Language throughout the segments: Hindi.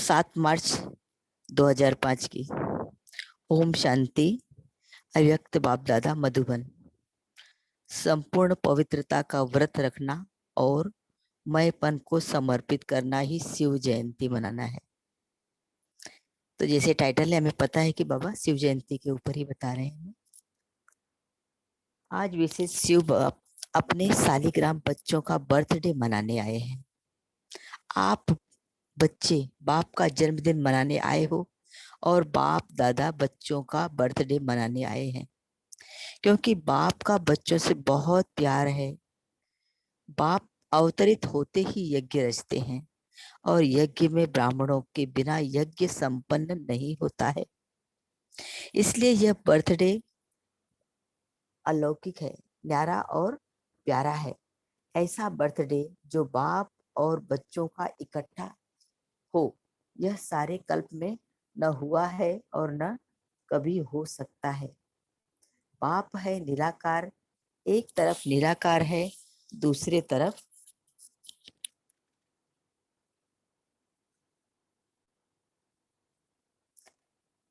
7 मार्च 2005 की। ओम शांति। अव्यक्त बाप दादा मधुबन। संपूर्ण पवित्रता का व्रत रखना और मैंपन को समर्पित करना ही शिव जयंती मनाना है। तो जैसे टाइटल है, हमें पता है कि बाबा शिव जयंती के ऊपर ही बता रहे हैं। आज विशेष शिव बाप अपने सालिग्राम बच्चों का बर्थडे मनाने आए हैं। आप बच्चे बाप का जन्मदिन मनाने आए हो और बाप दादा बच्चों का बर्थडे मनाने आए हैं, क्योंकि बाप का बच्चों से बहुत प्यार है। बाप अवतरित होते ही यज्ञ रचते हैं और यज्ञ में ब्राह्मणों के बिना यज्ञ संपन्न नहीं होता है। इसलिए यह बर्थडे अलौकिक है, न्यारा और प्यारा है। ऐसा बर्थडे जो बाप और बच्चों का इकट्ठा हो, यह सारे कल्प में न हुआ है और न कभी हो सकता है। बाप है निराकार, एक तरफ निराकार है, दूसरे तरफ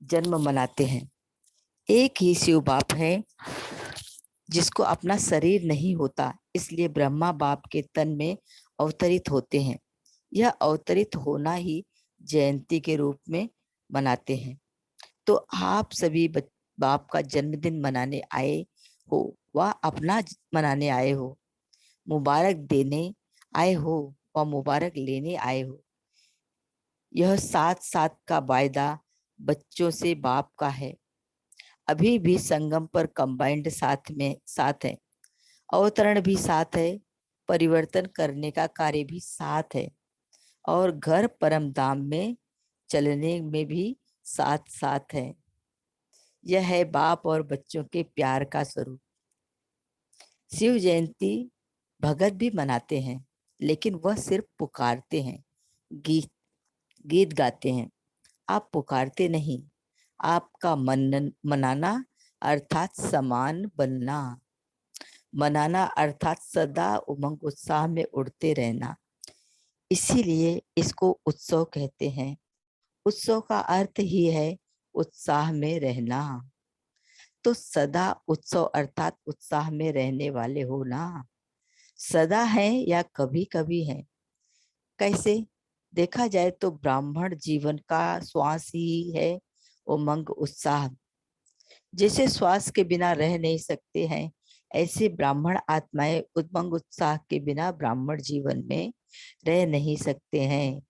जन्म मनाते हैं। एक ही शिव बाप है जिसको अपना शरीर नहीं होता, इसलिए ब्रह्मा बाप के तन में अवतरित होते हैं। यह अवतरित होना ही जयंती के रूप में मनाते हैं। तो आप सभी बाप का जन्मदिन मनाने आए हो व अपना मनाने आए हो, मुबारक देने आए हो व मुबारक लेने आए हो। यह साथ साथ का वायदा बच्चों से बाप का है। अभी भी संगम पर कंबाइंड साथ है, अवतरण भी साथ है, परिवर्तन करने का कार्य भी साथ है और घर परम धाम में चलने में भी साथ साथ है। यह है बाप और बच्चों के प्यार का स्वरूप। शिव जयंती भगत भी मनाते हैं, लेकिन वह सिर्फ पुकारते हैं, गीत गीत गाते हैं। आप पुकारते नहीं, आपका मनाना अर्थात समान बनना, मनाना अर्थात सदा उमंग उत्साह में उड़ते रहना। इसीलिए इसको उत्सव कहते हैं। उत्सव का अर्थ ही है उत्साह में रहना। तो सदा उत्सव अर्थात उत्साह में रहने वाले हो ना। सदा है या कभी कभी है? कैसे देखा जाए तो ब्राह्मण जीवन का श्वास ही है उमंग उत्साह। जैसे श्वास के बिना रह नहीं सकते हैं, ऐसे ब्राह्मण आत्माएं उमंग उत्साह के बिना ब्राह्मण जीवन में रह नहीं सकते हैं।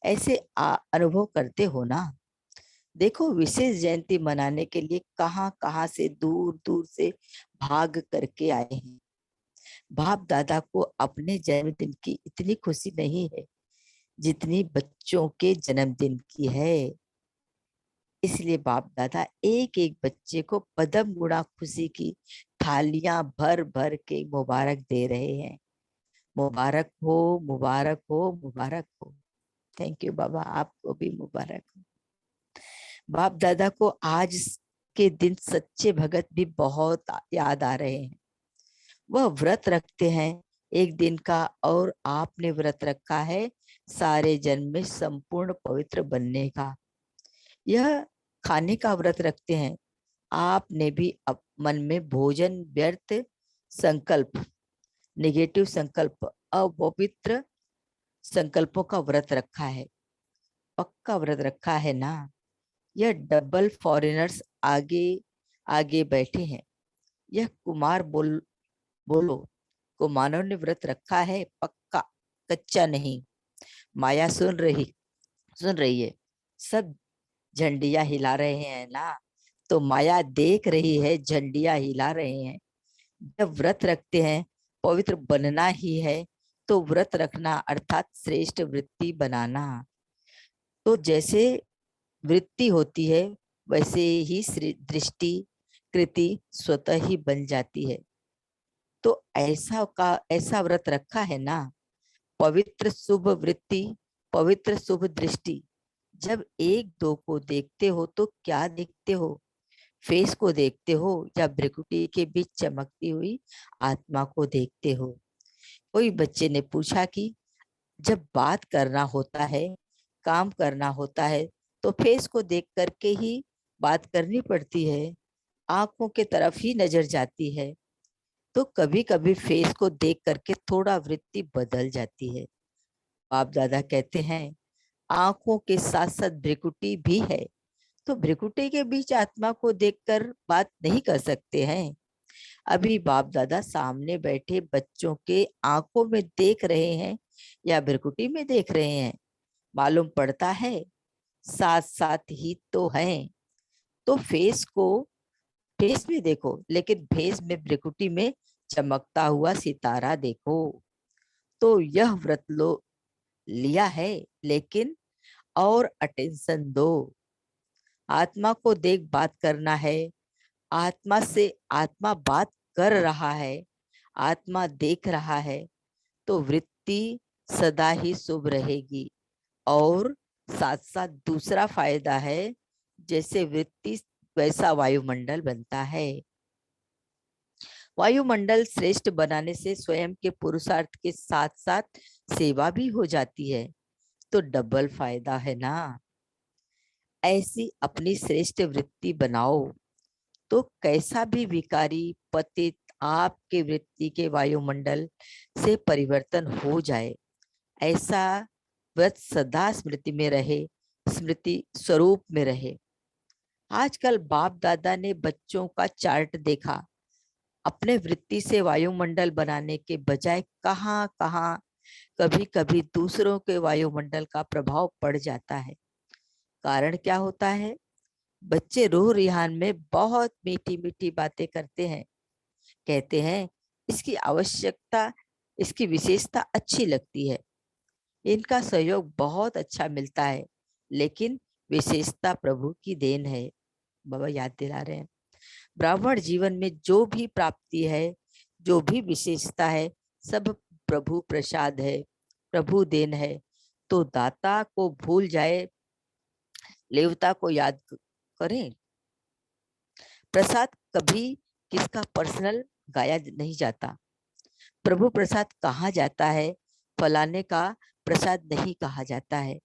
ऐसे अनुभव करते हो ना। देखो, विशेष जयंती मनाने के लिए कहाँ कहाँ से दूर दूर से भाग करके आए हैं। बाप दादा को अपने जन्मदिन की इतनी खुशी नहीं है जितनी बच्चों के जन्मदिन की है। इसलिए बाप दादा एक एक बच्चे को पदम गुणा खुशी की थालियां भर भर के मुबारक दे रहे हैं। मुबारक हो, मुबारक हो, मुबारक हो। थैंक यू बाबा, आपको भी मुबारक हो। बाप दादा को आज के दिन सच्चे भगत भी बहुत याद आ रहे हैं। वह व्रत रखते हैं एक दिन का, और आपने व्रत रखा है सारे जन्म में संपूर्ण पवित्र बनने का। यह खाने का व्रत रखते हैं। आपने भी मन में भोजन व्यर्थ संकल्प, नेगेटिव संकल्प, अपवित्र संकल्पों का व्रत रखा है। पक्का व्रत रखा है ना। यह डबल फॉरेनर्स आगे आगे बैठे हैं। यह कुमार बोलो, कुमारों ने व्रत रखा है पक्का, कच्चा नहीं। माया सुन रही है। सब झंडियां हिला रहे हैं ना, तो माया देख रही है, झंडियां हिला रहे हैं। जब व्रत रखते हैं पवित्र बनना ही है, तो व्रत रखना अर्थात श्रेष्ठ वृत्ति बनाना। तो जैसे वृत्ति होती है, वैसे ही दृष्टि कृति स्वतः ही बन जाती है। तो ऐसा व्रत रखा है ना। पवित्र शुभ वृत्ति, पवित्र शुभ दृष्टि। जब एक दो को देखते हो तो क्या देखते हो? फेस को देखते हो या भ्रिकुटी के बीच चमकती हुई आत्मा को देखते हो? कोई बच्चे ने पूछा कि जब बात करना होता है, काम करना होता है तो फेस को देख करके ही बात करनी पड़ती है, आंखों के तरफ ही नजर जाती है। तो कभी कभी फेस को देख करके थोड़ा वृत्ति बदल जाती है। बाप दादा कहते हैं आंखों के साथ साथ भ्रिकुटी भी है, तो भ्रिकुटी के बीच आत्मा को देखकर बात नहीं कर सकते हैं। अभी बाप दादा सामने बैठे बच्चों के आंखों में देख रहे हैं या भ्रिकुटी में देख रहे हैं, मालूम पड़ता है साथ साथ ही तो हैं। तो फेस में देखो, लेकिन फेस में भ्रिकुटी में चमकता हुआ सितारा देखो। तो यह व्रत लो लिया है, लेकिन और अटेंशन दो। आत्मा को देख बात करना है, आत्मा से आत्मा बात कर रहा है, आत्मा देख रहा है, तो वृत्ति सदा ही शुभ रहेगी। और साथ साथ दूसरा फायदा है, जैसे वृत्ति वैसा वायुमंडल बनता है। वायुमंडल श्रेष्ठ बनाने से स्वयं के पुरुषार्थ के साथ साथ सेवा भी हो जाती है, तो डबल फायदा है ना। ऐसी अपनी श्रेष्ठ वृत्ति बनाओ, तो कैसा भी विकारी पतित आपके वृत्ति के वायुमंडल से परिवर्तन हो जाए, ऐसा व्रत सदा स्मृति में रहे, स्मृति स्वरूप में रहे। आजकल बाप दादा ने बच्चों का चार्ट देखा, अपने वृत्ति से वायुमंडल बनाने के बजाय कहाँ कहाँ कभी कभी दूसरों के वायुमंडल का प्रभाव पड़ जाता है। कारण क्या होता है? बच्चे रूह रिहान में बहुत मीठी मीठी बातें करते हैं, कहते हैं इसकी आवश्यकता, इसकी विशेषता अच्छी लगती है, इनका सहयोग बहुत अच्छा मिलता है, लेकिन विशेषता प्रभु की देन है। बाबा याद दिला रहे हैं, ब्राह्मण जीवन में जो भी प्राप्ति है, जो भी विशेषता है, सब प्रभु प्रसाद है, प्रभु देन है। तो दाता को भूल जाए, लेवता को याद करें। प्रसाद कभी किसका पर्सनल गाया नहीं जाता। प्रभु प्रसाद कहा जाता है, फलाने का प्रसाद नहीं कहा जाता है।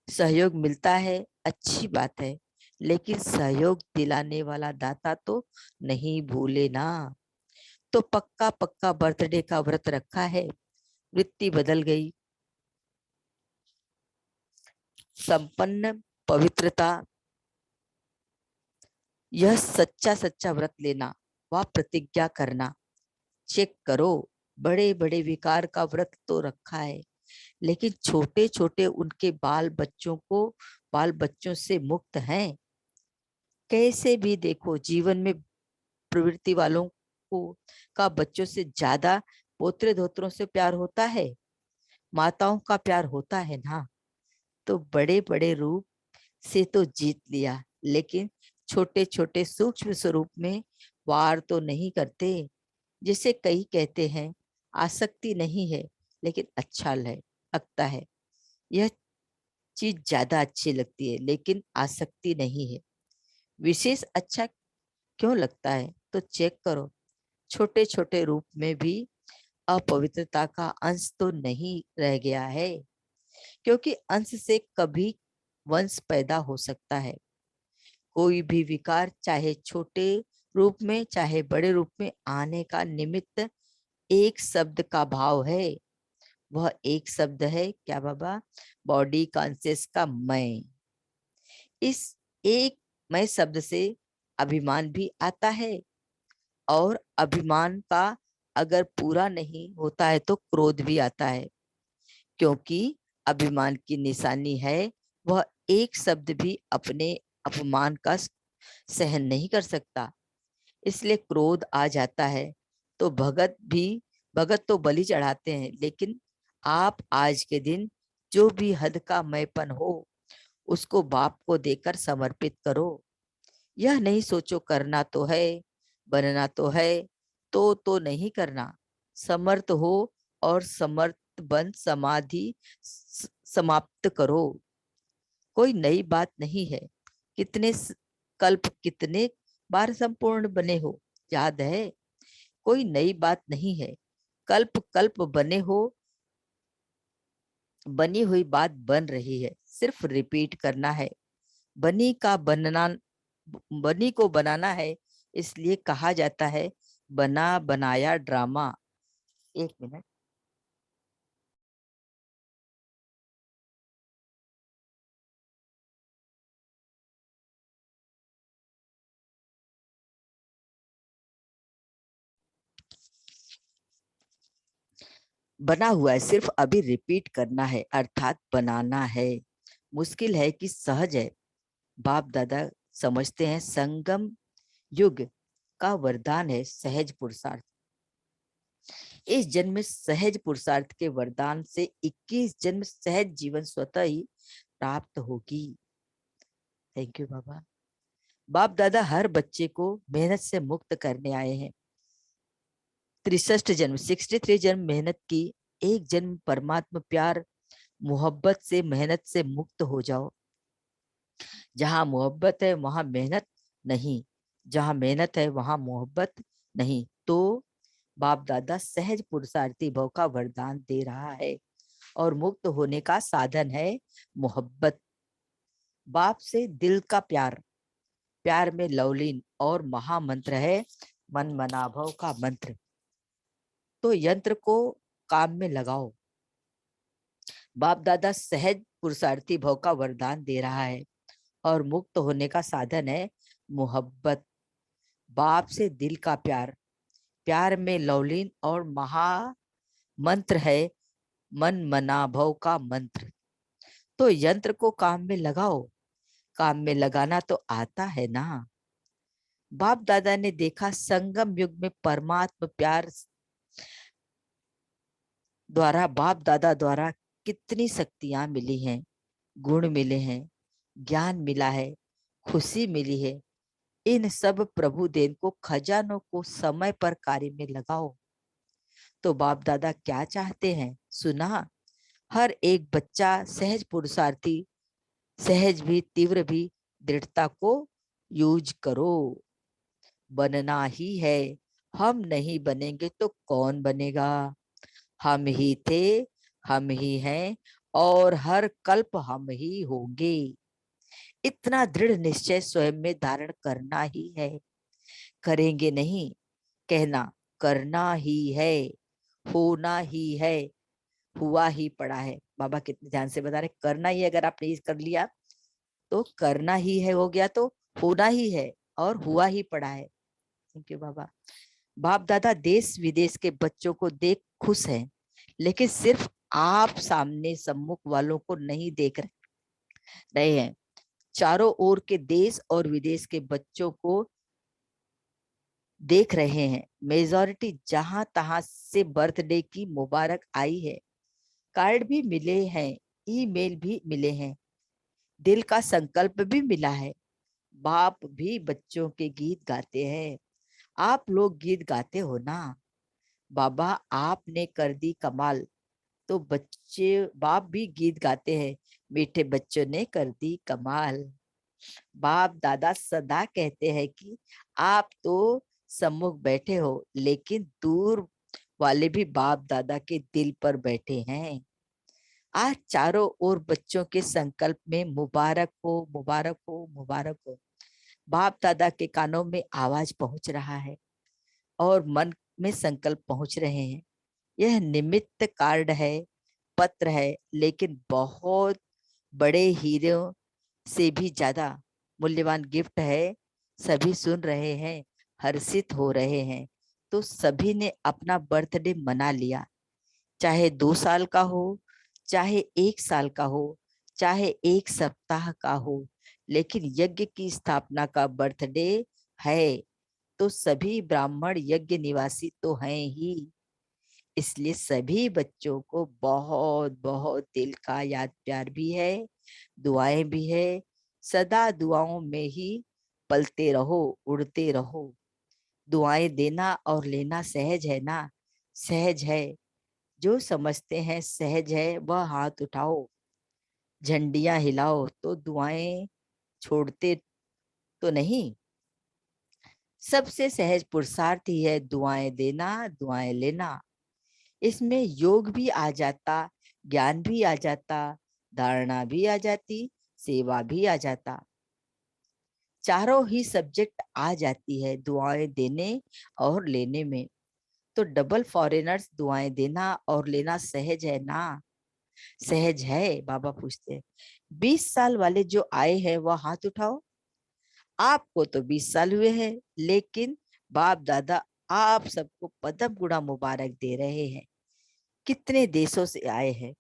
सहयोग मिलता है, अच्छी बात है, लेकिन सहयोग दिलाने वाला दाता तो नहीं भूले ना। तो पक्का पक्का बर्थडे का व्रत रखा है, वृत्ति बदल गई, संपन्न पवित्रता, यह सच्चा सच्चा व्रत लेना व प्रतिज्ञा करना। चेक करो, बड़े बड़े विकार का व्रत तो रखा है, लेकिन छोटे छोटे उनके बाल बच्चों से मुक्त हैं। कैसे भी देखो, जीवन में प्रवृत्ति वालों को का बच्चों से ज्यादा पोत्रे धोत्रों से प्यार होता है, माताओं का प्यार होता है ना। तो बड़े बड़े रूप से तो जीत लिया, लेकिन छोटे छोटे सूक्ष्म स्वरूप में वार तो नहीं करते। जिसे कई कहते हैं आसक्ति नहीं है, लेकिन अच्छा लगता है, यह चीज ज्यादा अच्छी लगती है, लेकिन आसक्ति नहीं है। विशेष अच्छा क्यों लगता है? तो चेक करो, छोटे छोटे रूप में भी अपवित्रता का अंश तो नहीं रह गया है, क्योंकि अंश से कभी वंश पैदा हो सकता है। कोई भी विकार चाहे छोटे रूप में चाहे बड़े रूप में आने का निमित्त एक शब्द का भाव है। वह एक शब्द है क्या बाबा? बॉडी कॉन्शियस का मैं। इस एक मैं शब्द से अभिमान भी आता है, और अभिमान का अगर पूरा नहीं होता है तो क्रोध भी आता है, क्योंकि अभिमान की निशानी है वह एक शब्द भी अपने अपमान का सहन नहीं कर सकता, इसलिए क्रोध आ जाता है। तो भगत तो बलि चढ़ाते हैं, लेकिन आप आज के दिन जो भी हद का मैंपन हो उसको बाप को देकर समर्पित करो। यह नहीं सोचो करना तो है, बनना तो है, तो नहीं करना। समर्थ हो और समर्थ बन समाधि समाप्त करो। कोई नई बात नहीं है। कल्प कितने बार संपूर्ण बने हो, याद है? कोई नई बात नहीं है, कल्प कल्प बने हो, बनी हुई बात बन रही है, सिर्फ रिपीट करना है। बनी का बनना, बनी को बनाना है, इसलिए कहा जाता है बना बनाया ड्रामा। एक मिनट। बना हुआ है, सिर्फ अभी रिपीट करना है, अर्थात बनाना है। मुश्किल है कि सहज है। बाप दादा समझते हैं संगम युग का वरदान है सहज पुरुषार्थ। इस जन्म में सहज पुरुषार्थ के वरदान से 21 जन्म सहज जीवन स्वतः ही प्राप्त होगी। थैंक यू बाबा। बाप दादा हर बच्चे को मेहनत से मुक्त करने आए हैं। 63 जन्म, 63 जन्म मेहनत की, एक जन्म परमात्मा प्यार मोहब्बत से मेहनत से मुक्त हो जाओ। जहां मोहब्बत है वहां मेहनत नहीं, जहां मेहनत है वहां मोहब्बत नहीं। तो बाप दादा सहज पुरुषार्थी भव का वरदान दे रहा है और मुक्त होने का साधन है मोहब्बत। बाप से दिल का प्यार, प्यार में लवलीन और महामंत्र है मन मनाभव का मंत्र। तो यंत्र को काम में लगाओ। बाप दादा सहज पुरुषार्थी भव का वरदान दे रहा है और मुक्त होने का साधन है मोहब्बत। बाप से दिल का प्यार, प्यार में लवलीन और महा मंत्र है मन मनाभव का मंत्र। तो यंत्र को काम में लगाओ। काम में लगाना तो आता है ना। बाप दादा ने देखा संगम युग में परमात्मा प्यार द्वारा, बाप दादा द्वारा कितनी शक्तियां मिली हैं, गुण मिले हैं, ज्ञान मिला है, खुशी मिली है। इन सब प्रभु देन को, खजानों को समय पर कार्य में लगाओ। तो बाप दादा क्या चाहते हैं सुना। हर एक बच्चा सहज पुरुषार्थी, सहज भी तीव्र भी दृढ़ता को यूज करो। बनना ही है, हम नहीं बनेंगे तो कौन बनेगा। हम ही थे, हम ही हैं और हर कल्प हम ही होंगे। इतना दृढ़ निश्चय स्वयं में धारण करना ही है। करेंगे नहीं कहना, करना ही है, होना ही है, हुआ ही पड़ा है। बाबा कितने ध्यान से बता रहे, करना ही, अगर आपने ये कर लिया तो करना ही है हो गया, तो होना ही है और हुआ ही पड़ा है। थैंक यू बाबा। बाप दादा देश विदेश के बच्चों को देख खुश हैं, लेकिन सिर्फ आप सामने सम्मुख वालों को नहीं देख रहे हैं। चारों ओर के देश और विदेश के बच्चों को देख रहे हैं। मेजॉरिटी जहां तहां से बर्थडे की मुबारक आई है, कार्ड भी मिले हैं, ईमेल भी मिले हैं, दिल का संकल्प भी मिला है। बाप भी बच्चों के गीत गाते हैं। आप लोग गीत गाते हो ना। बाबा आपने कर दी कमाल, तो बच्चे बाप भी गीत गाते हैं, मीठे बच्चों ने कर दी कमाल। बाप दादा सदा कहते हैं कि आप तो सम्मुख बैठे हो, लेकिन दूर वाले भी बाप दादा के दिल पर बैठे हैं। आज चारों ओर बच्चों के संकल्प में मुबारक हो, मुबारक हो, मुबारक हो। बाप दादा के कानों में आवाज पहुंच रहा है और मन में संकल्प पहुंच रहे हैं। यह निमित्त कार्ड है, पत्र है, लेकिन बहुत बड़े हीरों से भी ज्यादा मूल्यवान गिफ्ट है। सभी सुन रहे हैं, हर्षित हो रहे हैं। तो सभी ने अपना बर्थडे मना लिया, चाहे 2 साल का हो, चाहे 1 साल का हो, चाहे 1 सप्ताह का हो, लेकिन यज्ञ की स्थापना का बर्थडे है। तो सभी ब्राह्मण यज्ञ निवासी तो हैं ही, इसलिए सभी बच्चों को बहुत बहुत दिल का याद प्यार भी है, दुआएं भी है। सदा दुआओं में ही पलते रहो, उड़ते रहो। दुआएं देना और लेना सहज है ना, सहज है। जो समझते हैं सहज है वह हाथ उठाओ, झंडियां हिलाओ। तो दुआएं छोड़ते तो नहीं। सबसे सहज पुरुषार्थ ही है दुआएं देना, दुआएं लेना। इसमें योग भी आ जाता, ज्ञान भी आ जाता, धारणा भी आ जाती, सेवा भी आ जाता, चारों ही सब्जेक्ट आ जाती है दुआएं देने और लेने में। तो डबल फॉरेनर्स दुआएं देना और लेना सहज है ना? सहज है? बाबा पूछते हैं। 20 साल वाले जो आए हैं वह हाथ उठाओ। आपको तो 20 साल हुए हैं, लेकिन बाप दादा आप सबको पदम गुणा मुबारक दे रहे हैं। कितने देशों से आए हैं?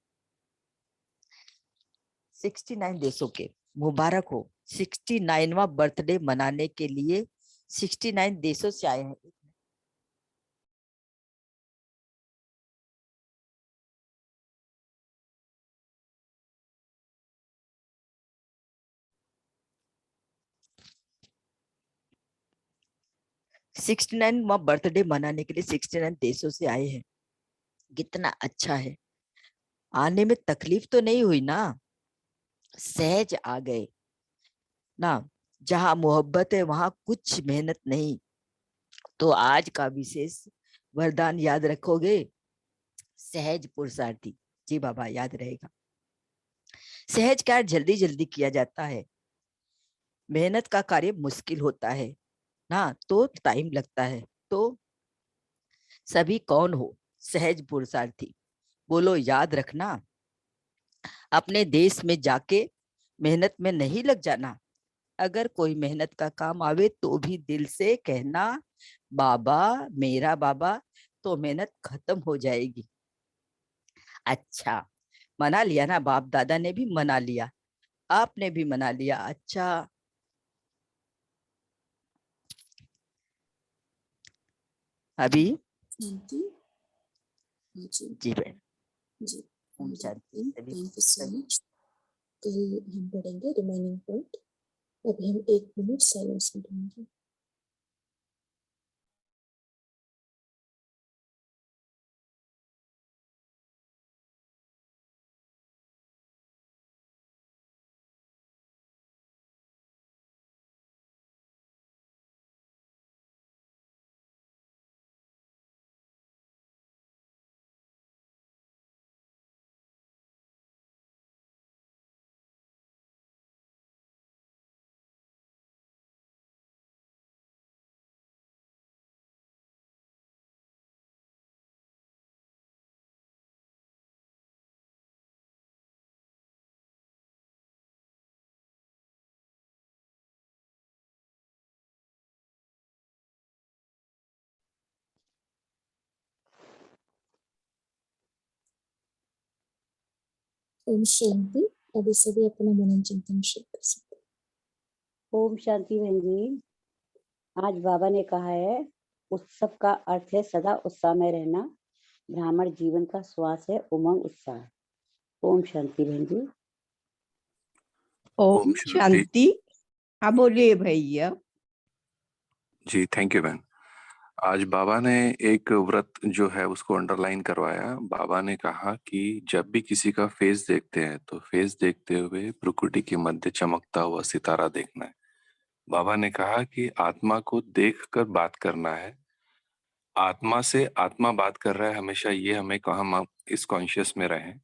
69 देशों के। मुबारक हो, 69वां बर्थडे मनाने के लिए 69 देशों से आए हैं। 69वां बर्थडे मनाने के लिए 69 देशों से आए हैं। कितना अच्छा है। आने में तकलीफ तो नहीं हुई ना? सहज आ गए ना? जहां मोहब्बत है वहां कुछ मेहनत नहीं। तो आज का विशेष वरदान याद रखोगे? सहज पुरुषार्थी। जी बाबा, याद रहेगा। सहज कार्य जल्दी जल्दी किया जाता है, मेहनत का कार्य मुश्किल होता है ना, तो टाइम लगता है। तो सभी कौन हो सहज पुरुषार्थी? बोलो, याद रखना। अपने देश में जाके मेहनत में नहीं लग जाना। अगर कोई मेहनत का काम आवे तो भी दिल से कहना, बाबा, मेरा बाबा, तो मेहनत खत्म हो जाएगी। अच्छा, मना लिया ना? बाप दादा ने भी मना लिया, आपने भी मना लिया। अच्छा, अभी शांति। जी जी बहन। जी ओम शांति। सभी थैंक यू सो सभी मच। कल हम पढ़ेंगे रिमेनिंग पार्ट। अभी हम 1 मिनट साइलेंस में रहेंगे। ओम शांति। अभी सभी अपना मनन चिंतन शुरू कर सकते हैं। ओम शांति बहन जी। आज बाबा ने कहा है, उत्सव का अर्थ है सदा उत्साह में रहना। ब्राह्मण जीवन का श्वास है उमंग उत्साह। ओम शांति बहन जी। ओम शांति। हाँ बोलिए भैया। जी, थैंक यू बहन। आज बाबा ने एक व्रत जो है उसको अंडरलाइन करवाया। बाबा ने कहा कि जब भी किसी का फेस देखते हैं तो फेस देखते हुए प्रकृति के मध्य चमकता हुआ सितारा देखना है। बाबा ने कहा कि आत्मा को देखकर बात करना है। आत्मा से आत्मा बात कर रहा है हमेशा, ये हमें हम इस कॉन्शियस में रहें।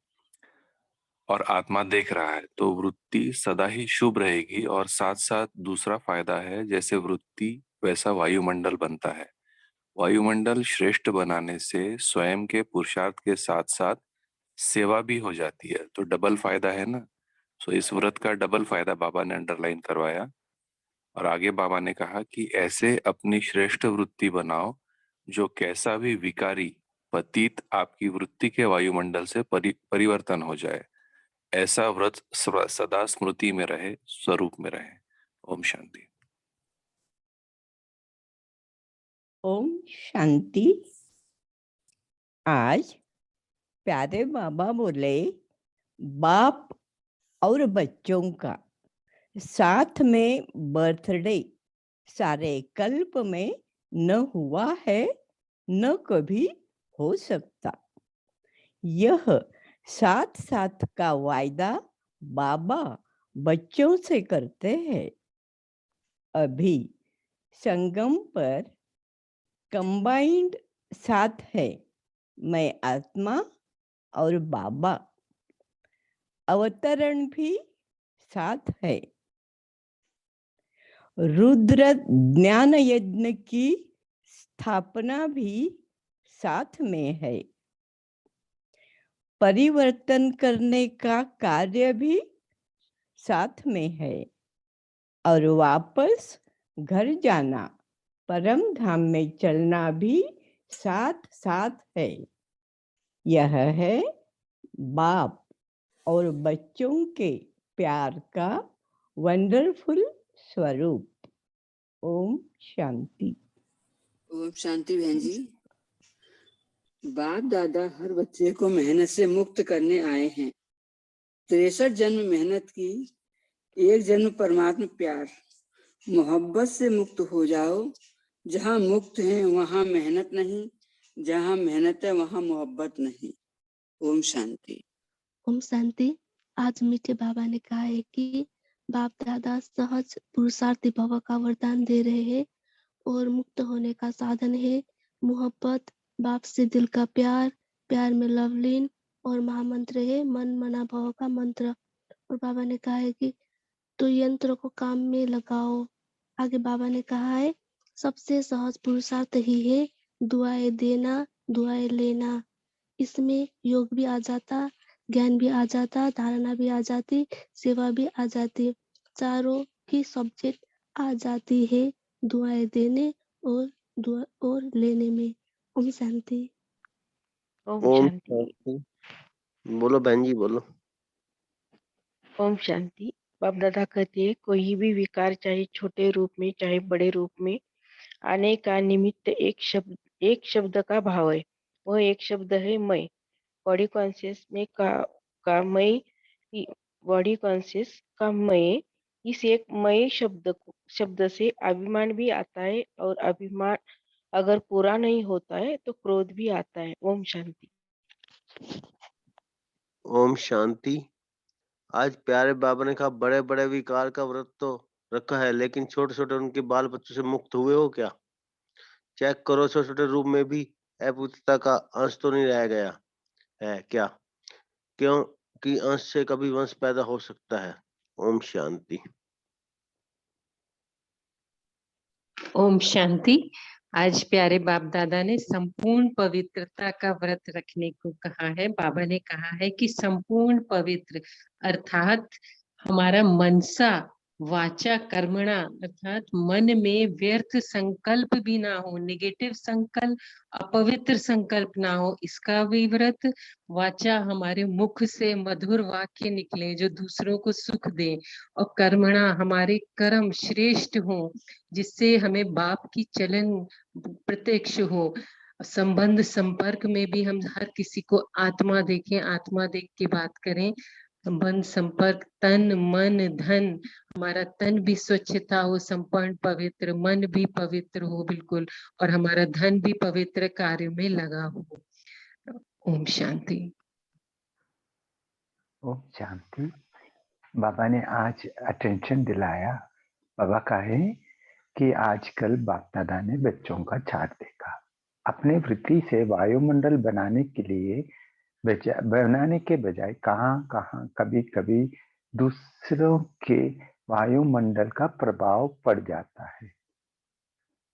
और आत्मा देख रहा है तो वृत्ति सदा ही शुभ रहेगी। और साथ साथ दूसरा फायदा है, जैसे वृत्ति वैसा वायुमंडल बनता है। वायुमंडल श्रेष्ठ बनाने से स्वयं के पुरुषार्थ के साथ साथ सेवा भी हो जाती है, तो डबल फायदा है ना। सो इस व्रत का डबल फायदा बाबा ने अंडरलाइन करवाया। और आगे बाबा ने कहा कि ऐसे अपनी श्रेष्ठ वृत्ति बनाओ जो कैसा भी विकारी पतित आपकी वृत्ति के वायुमंडल से परिवर्तन हो जाए। ऐसा व्रत सदा स्मृति में रहे, स्वरूप में रहे। ओम शांति। ओम शांति। आज प्यारे बाबा बोले, बाप और बच्चों का साथ में बर्थडे सारे कल्प में न हुआ है, न कभी हो सकता। यह साथ साथ का वायदा बाबा बच्चों से करते हैं। अभी संगम पर कंबाइंड साथ है, मैं आत्मा और बाबा। अवतरण भी साथ है। रुद्र ज्ञान यज्ञ की स्थापना भी साथ में है। परिवर्तन करने का कार्य भी साथ में है और वापस घर जाना, परम धाम में चलना भी साथ साथ है। यह है बाप और बच्चों के प्यार का वंडरफुल स्वरूप। ओम शांति। ओम शांति। बहन जी, बाप दादा हर बच्चे को मेहनत से मुक्त करने आए हैं। 63 जन्म मेहनत की, एक जन्म परमात्मा प्यार, मोहब्बत से मुक्त हो जाओ। जहाँ मुक्त है वहाँ मेहनत नहीं, जहाँ मेहनत है वहाँ मोहब्बत नहीं। ओम शांति। ओम शांति। आज मीठे बाबा ने कहा है कि बाप दादा सहज पुरुषार्थी भव का वरदान दे रहे हैं और मुक्त होने का साधन है मोहब्बत, बाप से दिल का प्यार, प्यार में लवलीन, और महामंत्र है मन मना भव का मंत्र। और बाबा ने कहा है कि तो यंत्र को काम में लगाओ। आगे बाबा ने कहा है सबसे सहज पुरुषार्थ ही है दुआएं देना, दुआएं लेना। इसमें योग भी आ जाता, ज्ञान भी आ जाता, धारणा भी आ जाती, सेवा भी आ जाती, चारों की सब्जेक्ट आ जाती है दुआएं देने और दुआ और लेने में। ओम शांति। ओम ओम शांति। शांति। बोलो बहन जी बोलो। ओम शांति। बाप दादा कहते हैं कोई भी विकार चाहे छोटे रूप में चाहे बड़े रूप में आने का निमित्त एक शब्द का भाव है। वह एक शब्द है मैं। बॉडी कॉन्शियस में का मैं, बॉडी कॉन्शियस का मैं। इस एक मैं शब्द से अभिमान भी आता है और अभिमान अगर पूरा नहीं होता है तो क्रोध भी आता है। ओम शांति। ओम शांति। आज प्यारे बाबा ने कहा बड़े बड़े विकार का व्रत तो रखा है, लेकिन छोटे छोटे उनके बाल बच्चों से मुक्त हुए हो क्या? चेक करो, छोटे छोटे रूप में भी अपवित्रता का अंश तो नहीं रह गया है क्या? क्योंकि अंश से कभी वंश पैदा हो सकता है। ओम शांति। ओम शांति। आज प्यारे बाप दादा ने संपूर्ण पवित्रता का व्रत रखने को कहा है। बाबा ने कहा है कि संपूर्ण पवित्र अर्थात हमारा मनसा वाचा कर्मणा, अर्थात मन में व्यर्थ संकल्प भी ना हो, नेगेटिव संकल्प, अपवित्र संकल्प ना हो, इसका भी व्रत। वाचा हमारे मुख से मधुर वाक्य निकले जो दूसरों को सुख दे, और कर्मणा हमारे कर्म श्रेष्ठ हो जिससे हमें बाप की चलन प्रत्यक्ष हो। संबंध संपर्क में भी हम हर किसी को आत्मा देखें, आत्मा देख के बात करें। संबंध संपर्क, तन मन धन, हमारा तन भी स्वच्छता हो, संपन्न पवित्र, मन भी पवित्र हो बिल्कुल, और हमारा धन भी पवित्र कार्य में लगा हो। ओम शांति। ओम शांति। बाबा ने आज अटेंशन दिलाया। बाबा कहे कि आजकल बाप दादा ने बच्चों का चार्ट देखा। अपने वृत्ति से वायुमंडल बनाने के बजाय कहाँ कभी कभी दूसरों के वायुमंडल का प्रभाव पड़ जाता है।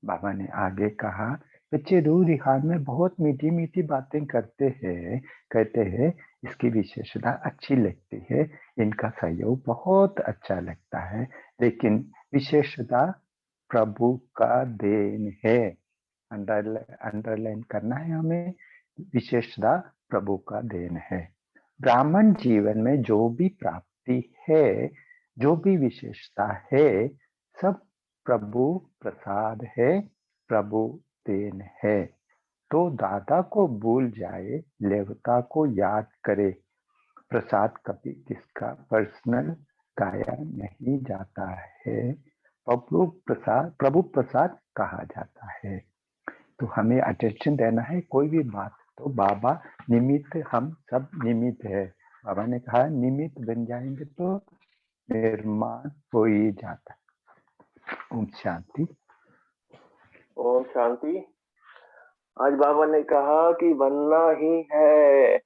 बाबा ने आगे कहा बच्चे रूह रिहान में बहुत मीठी मीठी बातें कहते हैं, इसकी विशेषता अच्छी लगती है, इनका सहयोग बहुत अच्छा लगता है, लेकिन विशेषता प्रभु का देन है। अंडरलाइन करना है हमें, विशेषता प्रभु का देन है। ब्राह्मण जीवन में जो भी प्राप्ति है, जो भी विशेषता है, सब प्रभु प्रसाद है, प्रभु देन है। तो दादा को भूल जाए, देवता को याद करे। प्रसाद कभी किसका पर्सनल गाया नहीं जाता है, प्रभु प्रसाद कहा जाता है। तो हमें अटेंशन देना है कोई भी बात। तो बाबा निमित्त, हम सब निमित्त है। बाबा ने कहा निमित्त बन जाएंगे तो निर्माण हो ही जाता। ओम शांति। ओम शांति। आज बाबा ने कहा कि बनना ही है,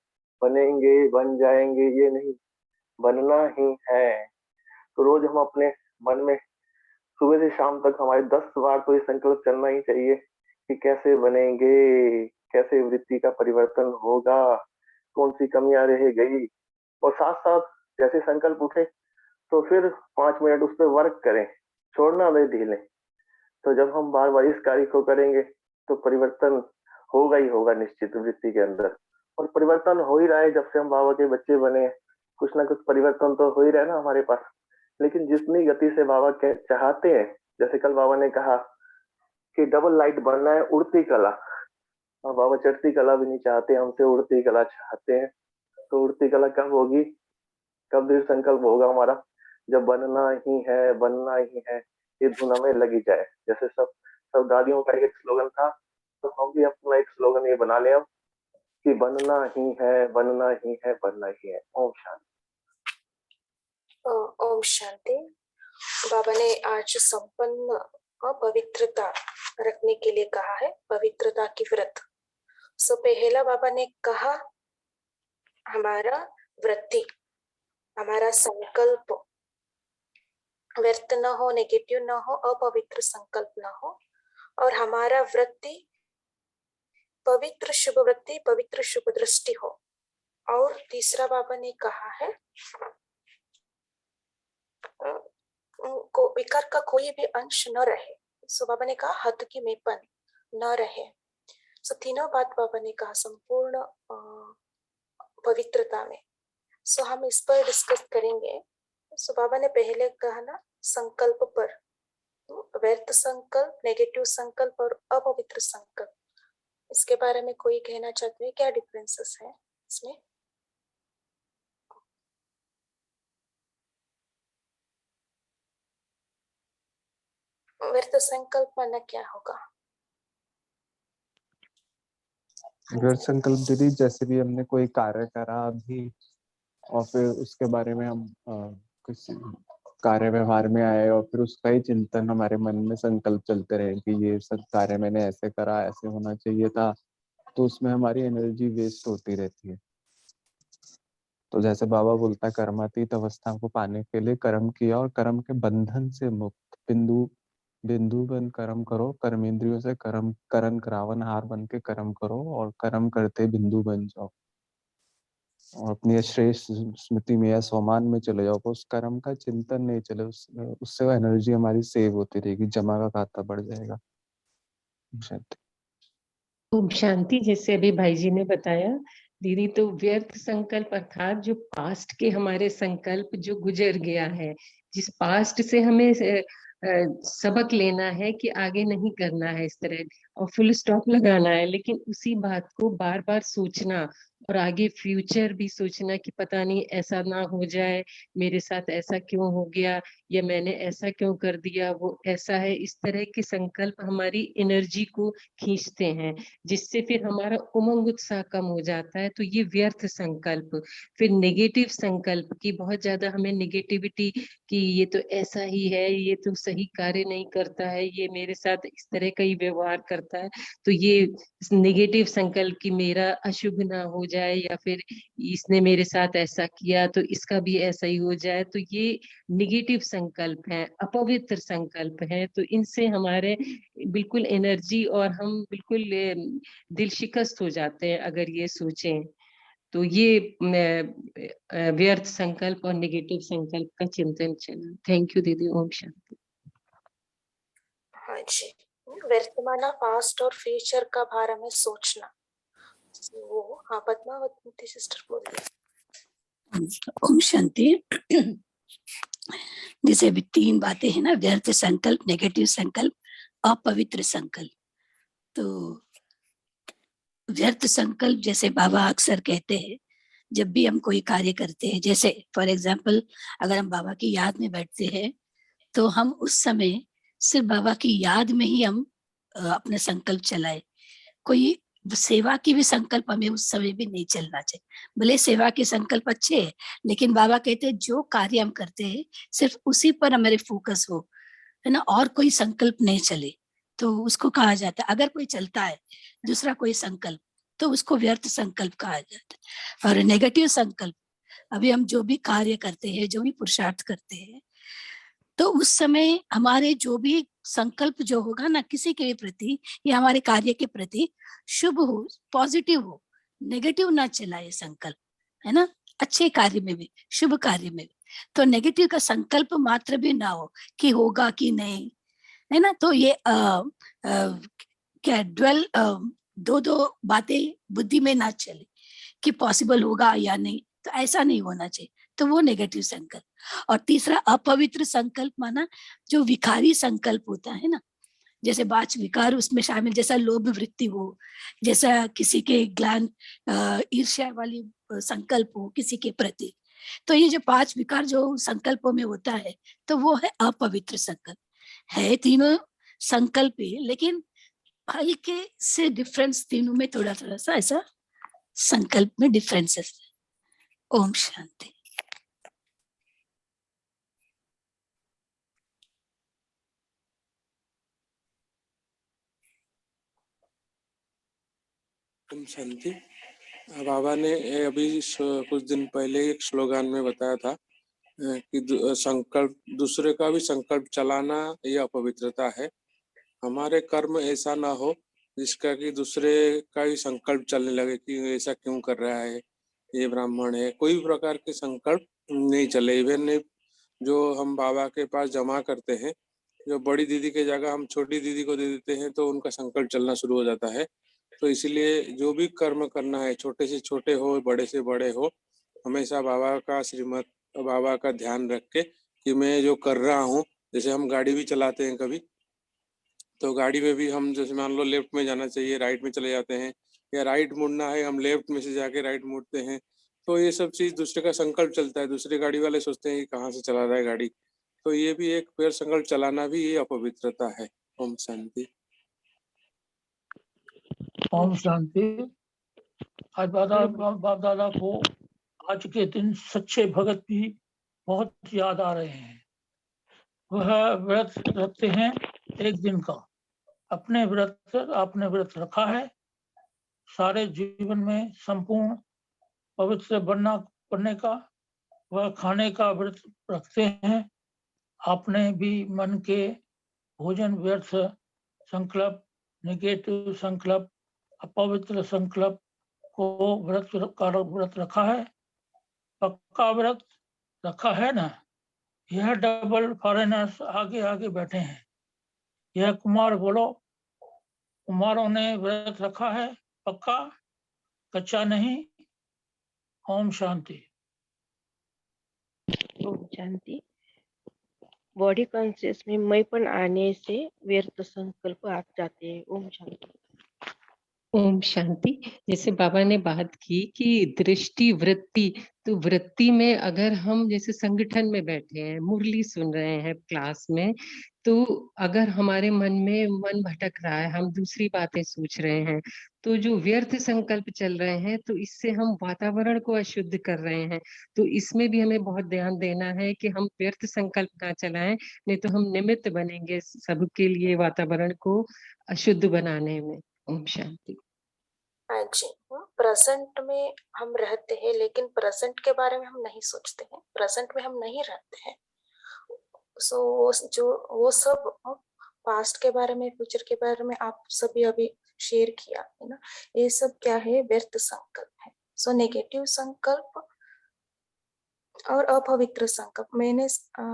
बनेंगे बन जाएंगे ये नहीं, बनना ही है। तो रोज हम अपने मन में सुबह से शाम तक हमारे 10 बार तो ये संकल्प करना ही चाहिए कि कैसे बनेंगे, कैसे वृत्ति का परिवर्तन होगा, कौन सी कमियां रह गई। और साथ साथ जैसे संकल्प उठे तो फिर 5 मिनट उस पर वर्क करें, छोड़ना नहीं ढीले। तो जब हम बार बार इस कार्य को करेंगे तो परिवर्तन होगा ही होगा निश्चित वृत्ति के अंदर। और परिवर्तन हो ही रहा है जब से हम बाबा के बच्चे बने, कुछ ना कुछ परिवर्तन तो हो ही रहा है ना हमारे पास। लेकिन जितनी गति से बाबा चाहते हैं, जैसे कल बाबा ने कहा कि डबल लाइट बनना है, उड़ती कला। और बाबा चढ़ती कला भी नहीं चाहते, हमसे उड़ती कला चाहते हैं। तो उड़ती कला कब होगी, कब दृढ़ संकल्प होगा हमारा, जब बनना ही है, बनना ही है, ये धुन हमें लगी जाए। जैसे सब दादियों का एक स्लोगन था, तो हम भी अपना एक स्लोगन ये बना ले अब कि बनना ही है, बनना ही है, बनना ही है। ओम शांति। ओम शांति। बाबा ने आज संपन्न पवित्रता रखने के लिए कहा है, पवित्रता की व्रत। सो पहला बाबा ने कहा हमारा वृत्ति, हमारा संकल्प व्यर्थ न हो, नेगेटिव न हो, अपवित्र संकल्प न हो, और हमारा वृत्ति पवित्र शुभ वृत्ति, पवित्र शुभ दृष्टि हो। और तीसरा बाबा ने कहा है को विकार का कोई भी अंश न रहे। सो बाबा ने कहा हद की मेपन न रहे। सो तीनों बात बाबा ने कहा संपूर्ण पवित्रता में। सो हम इस पर डिस्कस करेंगे। सो बाबा ने पहले कहा ना संकल्प पर, व्यर्थ संकल्प, नेगेटिव संकल्प और अपवित्र संकल्प, इसके बारे में कोई कहना चाहते हैं? क्या डिफरेंसेस है इसमें? व्यर्थ संकल्प माना क्या होगा? व्यर्थ संकल्प दीदी, जैसे भी हमने कोई कार्य करा अभी और फिर उसके बारे में हम कुछ कार्य व्यवहार में आए और फिर उसका ही चिंतन हमारे मन में संकल्प चलते रहे कि ये सब कार्य मैंने ऐसे करा, ऐसे होना चाहिए था, तो उसमें हमारी एनर्जी वेस्ट होती रहती है। तो जैसे बाबा बोलता है कर्मातीत अवस्था को पाने के लिए कर्म किया और कर्म के बंधन से मुक्त, बिंदु बन कर्म करो, कर्मेंद्रियों से करण करावन हार बन के कर्म करो और कर्म करते बिंदु बन जाओ और अपनी श्रेष्ठ स्मृति में या सोमान में चले जाओ। उस कर्म का चिंतन नहीं चले, उससे वो एनर्जी हमारी सेव होती रहेगी, जमा का खाता बढ़ जाएगा। ओम शांति। जैसे अभी भाई जी ने बताया दीदी, तो व्यर्थ संकल्प अर्थात जो पास्ट के हमारे संकल्प जो गुजर गया है, जिस पास्ट से हमें सबक लेना है कि आगे नहीं करना है इस तरह और फुल स्टॉप लगाना है, लेकिन उसी बात को बार बार सोचना और आगे फ्यूचर भी सोचना कि पता नहीं ऐसा ना हो जाए, मेरे साथ ऐसा क्यों हो गया, या मैंने ऐसा क्यों कर दिया, वो ऐसा है। इस तरह के संकल्प हमारी एनर्जी को खींचते हैं, जिससे फिर हमारा उमंग उत्साह कम हो जाता है। तो ये व्यर्थ संकल्प। फिर नेगेटिव संकल्प की बहुत ज्यादा हमें नेगेटिविटी कि ये तो ऐसा ही है, ये तो सही कार्य नहीं करता है, ये मेरे साथ इस तरह का ही व्यवहार करता है, तो ये नेगेटिव संकल्प कि मेरा अशुभ ना हो जाए, या फिर इसने मेरे साथ ऐसा किया तो इसका भी ऐसा ही हो जाए, तो ये निगेटिव संकल्प है, अपवित्र संकल्प है। तो इनसे हमारे बिल्कुल एनर्जी और हम बिल्कुल दिल शिकस्त हो जाते हैं अगर ये सोचें। तो ये व्यर्थ संकल्प और नेगेटिव संकल्प का चिंतन चला। थैंक यू दीदी। ओम शांति। हाँ जी, वर्तमान, पास्ट और फ्यूचर का बारे में सोचना। वो हाँ, पद्मावती सिस्टर बोलिए। ओम शांति। जैसे अभी 3 बातें हैं ना, व्यर्थ संकल्प, नेगेटिव संकल्प, अपवित्र संकल्प। तो व्यर्थ संकल्प जैसे बाबा अक्सर कहते हैं, जब भी हम कोई कार्य करते हैं, जैसे फॉर एग्जाम्पल अगर हम बाबा की याद में बैठते हैं तो हम उस समय सिर्फ बाबा की याद में ही हम अपना संकल्प चलाए। कोई सेवा की भी संकल्प हमें उस समय भी नहीं चलना चाहिए। भले सेवा के संकल्प अच्छे हैं, लेकिन बाबा कहते हैं जो कार्य हम करते हैं सिर्फ उसी पर हमारे फोकस हो, है ना, और कोई संकल्प नहीं चले तो उसको कहा जाता है। अगर कोई चलता है दूसरा कोई संकल्प तो उसको व्यर्थ संकल्प कहा जाता है। और नेगेटिव संकल्प अभी हम जो भी कार्य करते हैं, जो भी पुरुषार्थ करते हैं, तो उस समय हमारे जो भी संकल्प जो होगा ना किसी के प्रति या हमारे कार्य के प्रति शुभ हो, पॉजिटिव हो, नेगेटिव ना चलाए संकल्प, है ना, अच्छे कार्य में भी, शुभ कार्य में भी। तो नेगेटिव का संकल्प मात्र भी ना हो कि होगा कि नहीं, है ना। तो ये क्या ड्वेल दो बातें बुद्धि में ना चले कि पॉसिबल होगा या नहीं, तो ऐसा नहीं होना चाहिए। तो वो नेगेटिव संकल्प। और तीसरा अपवित्र संकल्प माना जो विकारी संकल्प होता है ना, जैसे पांच विकार उसमें शामिल, जैसा लोभ वृत्ति हो, जैसा किसी के ग्लान ईर्ष्या वाली संकल्प हो किसी के प्रति, तो ये जो पांच विकार जो संकल्पों में होता है, तो वो है अपवित्र संकल्प। है तीनों संकल्प ही, लेकिन हल्के से डिफरेंस तीनों में, थोड़ा थोड़ा सा ऐसा संकल्प में डिफरेंसेस। ओम शांति। ओम शांति। बाबा ने अभी कुछ दिन पहले एक स्लोगन में बताया था कि संकल्प, दूसरे का भी संकल्प चलाना ये अपवित्रता है। हमारे कर्म ऐसा ना हो जिसका कि दूसरे का ही संकल्प चलने लगे कि ऐसा क्यों कर रहा है, ये ब्राह्मण है, कोई प्रकार के संकल्प नहीं चले। इवन जो हम बाबा के पास जमा करते हैं, जो बड़ी दीदी के जगह हम छोटी दीदी को दे देते हैं, तो उनका संकल्प चलना शुरू हो जाता है। तो इसलिए जो भी कर्म करना है, छोटे से छोटे हो, बड़े से बड़े हो, हमेशा बाबा का श्रीमत, बाबा का ध्यान रख के कि मैं जो कर रहा हूँ, जैसे हम गाड़ी भी चलाते हैं कभी, तो गाड़ी में भी हम जैसे मान लो लेफ्ट में जाना चाहिए, राइट में चले जाते हैं, या राइट मुड़ना है, हम लेफ्ट में से जाके राइट मुड़ते हैं। तो ये सब चीज दूसरे का संकल्प चलता है, दूसरे गाड़ी वाले सोचते हैं कि कहाँ से चला रहा है गाड़ी, तो ये भी एक पेड़ संकल्प चलाना भी ये अपवित्रता है। ओम शांति। ओम शांति। आज बाप दादा को आज के दिन सच्चे भगत भी बहुत याद आ रहे हैं। वह व्रत रखते हैं एक दिन का, आपने व्रत रखा है, सारे जीवन में संपूर्ण पवित्र बनने का, वह खाने का व्रत रखते हैं। आपने भी मन के भोजन व्यर्थ संकल्प, नेगेटिव संकल्प, अपवित्र संकल्प को व्रत रखा है, पक्का व्रत रखा है ना। यह डबल फॉरेनर्स आगे आगे बैठे हैं। यह कुमार बोलो, कुमारों ने व्रत रखा है पक्का, कच्चा नहीं। ओम शांति। ओम शांति। बॉडी कॉन्शियस में मैंपन आने से व्यर्थ संकल्प आ जाते हैं। ओम शांति। ओम शांति। जैसे बाबा ने बात की कि दृष्टि वृत्ति, तो वृत्ति में अगर हम जैसे संगठन में बैठे हैं, मुरली सुन रहे हैं क्लास में, तो अगर हमारे मन में मन भटक रहा है, हम दूसरी बातें सोच रहे हैं, तो जो व्यर्थ संकल्प चल रहे हैं, तो इससे हम वातावरण को अशुद्ध कर रहे हैं। तो इसमें भी हमें बहुत ध्यान देना है कि हम व्यर्थ संकल्प ना चलाएं, नहीं तो हम निमित्त बनेंगे सबके लिए वातावरण को अशुद्ध बनाने में। ओम शांति। हाँ जी। प्रेजेंट में हम रहते हैं, लेकिन प्रेजेंट के बारे में हम नहीं सोचते हैं, प्रेजेंट में हम नहीं रहते हैं। सो वो सब पास्ट के बारे में, फ्यूचर के बारे में आप सभी अभी शेयर किया है ना, ये सब क्या है, व्यर्थ संकल्प है। सो नेगेटिव संकल्प और अपवित्र संकल्प, मैंने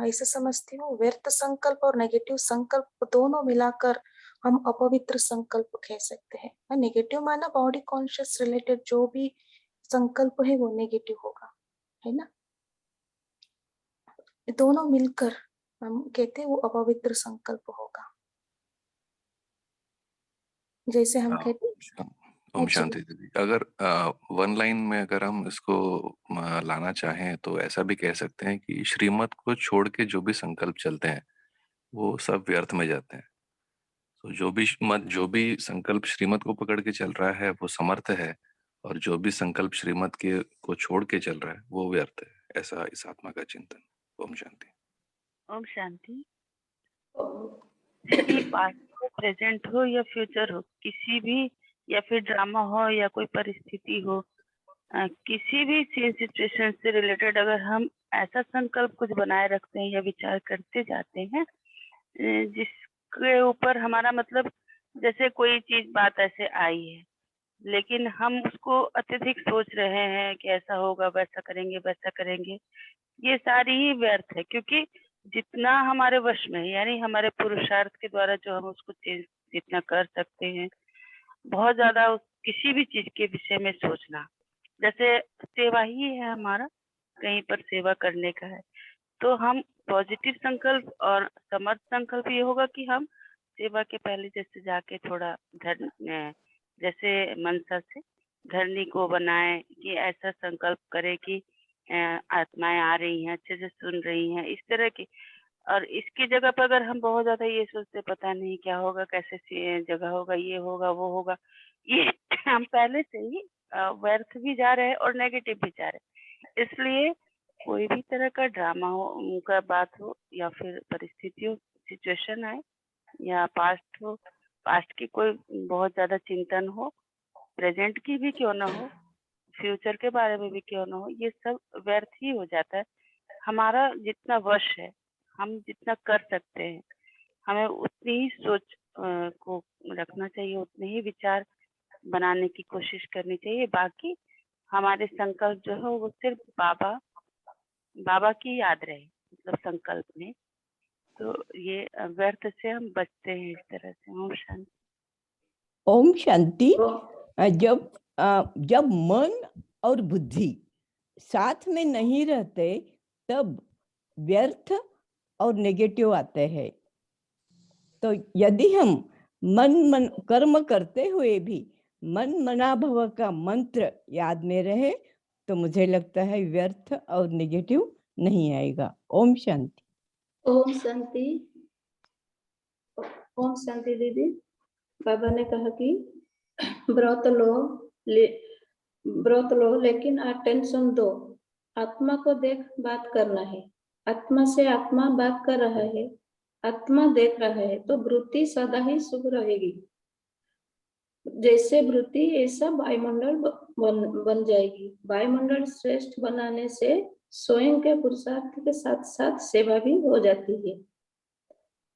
ऐसे समझती हूँ, व्यर्थ संकल्प और नेगेटिव संकल्प दोनों मिलाकर हम अपवित्र संकल्प कह सकते हैं। नेगेटिव माना बॉडी कॉन्शियस रिलेटेड जो भी संकल्प है वो नेगेटिव होगा, है ना। दोनों मिलकर हम कहते हैं वो अपवित्र संकल्प होगा। जैसे हम कहते हैं। ओम शांति दीदी। अगर वन लाइन में अगर हम इसको लाना चाहें तो ऐसा भी कह सकते हैं कि श्रीमत को छोड़ के जो भी संकल्प चलते हैं वो सब व्यर्थ में जाते हैं। तो जो भी संकल्प श्रीमत को पकड़ के चल रहा है वो समर्थ है, और जो भी संकल्प श्रीमत के को छोड़ के चल रहा है वो व्यर्थ है। ऐसा इस आत्मा का चिंतन। ओम शांति। ओम शांति। यदि पास्ट हो, प्रेजेंट हो या फ्यूचर हो, किसी भी, या फिर ड्रामा हो या कोई परिस्थिति हो, किसी भी सिचुएशन से रिलेटेड अगर हम ऐसा संकल्प कुछ बनाए रखते हैं या विचार करते जाते हैं जिसके ऊपर हमारा मतलब जैसे कोई चीज बात ऐसे आई है लेकिन हम उसको अत्यधिक सोच रहे हैं कि ऐसा होगा वैसा करेंगे, ये सारी ही व्यर्थ है क्योंकि जितना हमारे वश में है यानी हमारे पुरुषार्थ के द्वारा जो हम उसको चेंज जितना कर सकते हैं बहुत ज्यादा किसी भी चीज के विषय में सोचना जैसे सेवा ही है हमारा कहीं पर सेवा करने का है तो हम पॉजिटिव संकल्प और समर्थ संकल्प ये होगा कि हम सेवा के पहले जैसे जाके थोड़ा जैसे मनसा से धरनी को बनाए कि ऐसा संकल्प करे कि आत्माएं आ रही हैं अच्छे से सुन रही हैं इस तरह की और इसकी जगह पर अगर हम बहुत ज्यादा ये सोचते पता नहीं क्या होगा कैसे जगह होगा ये होगा वो होगा ये हम पहले से ही व्यर्थ भी जा रहे हैं और नेगेटिव भी जा रहे हैं इसलिए कोई भी तरह का ड्रामा हो उनका बात हो या फिर परिस्थितियों सिचुएशन आए या पास्ट की कोई बहुत ज्यादा चिंतन हो प्रेजेंट की भी क्यों ना हो फ्यूचर के बारे में भी क्यों ना हो ये सब व्यर्थ ही हो जाता है हमारा जितना वश है हम जितना कर सकते हैं हमें उतनी ही सोच को रखना चाहिए उतने ही विचार बनाने की कोशिश करनी चाहिए बाकी हमारे संकल्प जो है वो सिर्फ बाबा की याद रहे मतलब संकल्प में तो ये व्यर्थ से हम बचते हैं इस तरह से। ओम शांति। ओम शांति। जब मन और बुद्धि साथ में नहीं रहते तब व्यर्थ और नेगेटिव आते हैं तो यदि हम मन कर्म करते हुए भी मन मना भव का मंत्र याद में रहे तो मुझे लगता है व्यर्थ और नेगेटिव नहीं आएगा। ओम शांति। ओम शांति। ओम शांति दीदी। बाबा ने कहा कि व्रत लो लेकिन अटेंशन दो आत्मा को देख बात करना है आत्मा से आत्मा बात कर रहा है आत्मा देख रहा है तो वृत्ति सदा ही शुभ रहेगी जैसे वृत्ति ऐसा वायुमंडल बन जाएगी वायुमंडल श्रेष्ठ बनाने से स्वयं के पुरुषार्थ के साथ साथ सेवा भी हो जाती है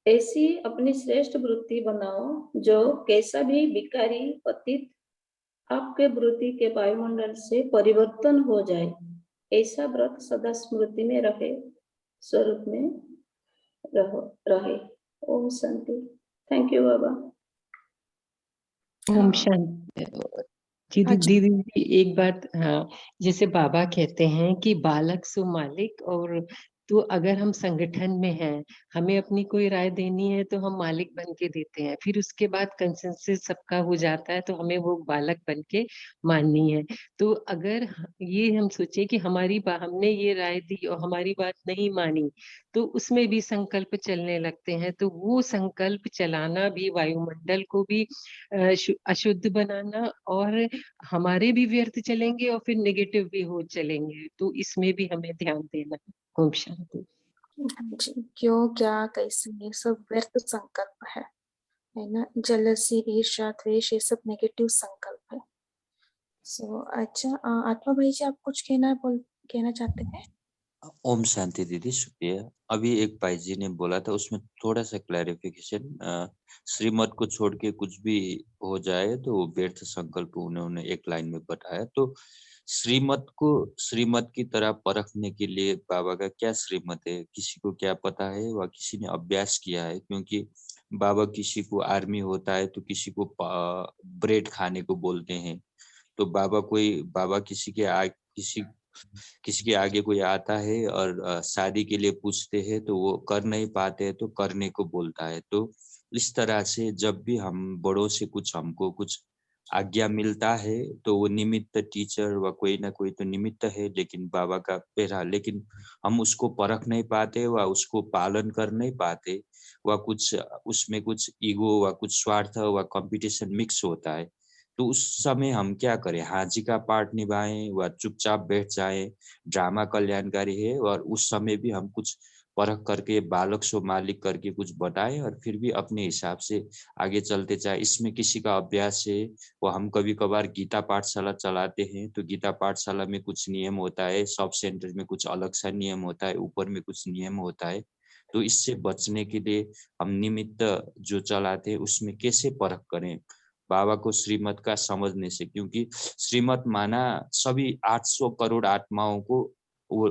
ऐसी अपनी श्रेष्ठ वृत्ति बनाओ जो कैसा भी विकारी पतित आपके वृत्ति के वायुमंडल से परिवर्तन हो जाए ऐसा व्रत सदा स्मृति में रहे स्वरूप में रहे। ओम शांति। थैंक यू बाबा। ओम शांति। दीदी एक बात हाँ जैसे बाबा कहते हैं कि बालक सो मालिक और तो अगर हम संगठन में हैं हमें अपनी कोई राय देनी है तो हम मालिक बन के देते हैं फिर उसके बाद कंसेंसस सबका हो जाता है तो हमें वो बालक बन के माननी है तो अगर ये हम सोचे कि हमने ये राय दी और हमारी बात नहीं मानी तो उसमें भी संकल्प चलने लगते हैं तो वो संकल्प चलाना भी वायुमंडल को भी अशुद्ध बनाना और हमारे भी व्यर्थ चलेंगे और फिर नेगेटिव भी हो चलेंगे तो इसमें भी हमें ध्यान देना है। ओम शांति। क्यों क्या कैसे ये सब व्यर्थ संकल्प है ना जलसी ईर्ष्या द्वेष ये सब नेगेटिव संकल्प है। अच्छा आत्मा भाई जी आप कुछ कहना चाहते हैं? ओम शांति दीदी शुक्रिया। अभी एक भाई जी ने बोला था उसमें थोड़ा सा क्लैरिफिकेशन श्रीमत को छोड़ के कुछ भी हो जाए तो व्यर्थ संकल्प उन्होंने एक लाइन में बताया तो श्रीमत को श्रीमत की तरह परखने के लिए बाबा का क्या श्रीमत है किसी को क्या पता है वह किसी ने अभ्यास किया है क्योंकि बाबा किसी को आर्मी होता है तो किसी को ब्रेड खाने को बोलते हैं तो बाबा किसी के आगे कोई आता है और शादी के लिए पूछते हैं तो वो कर नहीं पाते हैं तो करने को बोलता है तो इस तरह से जब भी हम बड़ों से हमको कुछ आज्ञा मिलता है तो वो निमित्त टीचर व कोई ना कोई तो निमित्त है लेकिन बाबा का पहरा लेकिन हम उसको परख नहीं पाते व उसको पालन कर नहीं पाते व कुछ उसमें कुछ ईगो व कुछ स्वार्थ व कंपटीशन मिक्स होता है तो उस समय हम क्या करें हाजी का पार्ट निभाएं व चुपचाप बैठ जाएं ड्रामा कल्याणकारी है और उस समय भी हम कुछ परख करके बालक सो मालिक करके कुछ बताए और फिर भी अपने हिसाब से आगे चलते चाहे इसमें किसी का अभ्यास है। वो हम कभी कभार गीता पाठशाला चलाते हैं तो गीता पाठशाला में कुछ नियम होता है, सब सेंटर में कुछ अलग सा नियम होता है, ऊपर में कुछ नियम होता है। तो इससे बचने के लिए हम निमित्त जो चलाते हैं उसमें कैसे परख करें बाबा को श्रीमत का समझने से, क्योंकि श्रीमत माना सभी 800 करोड़ आत्माओं को वो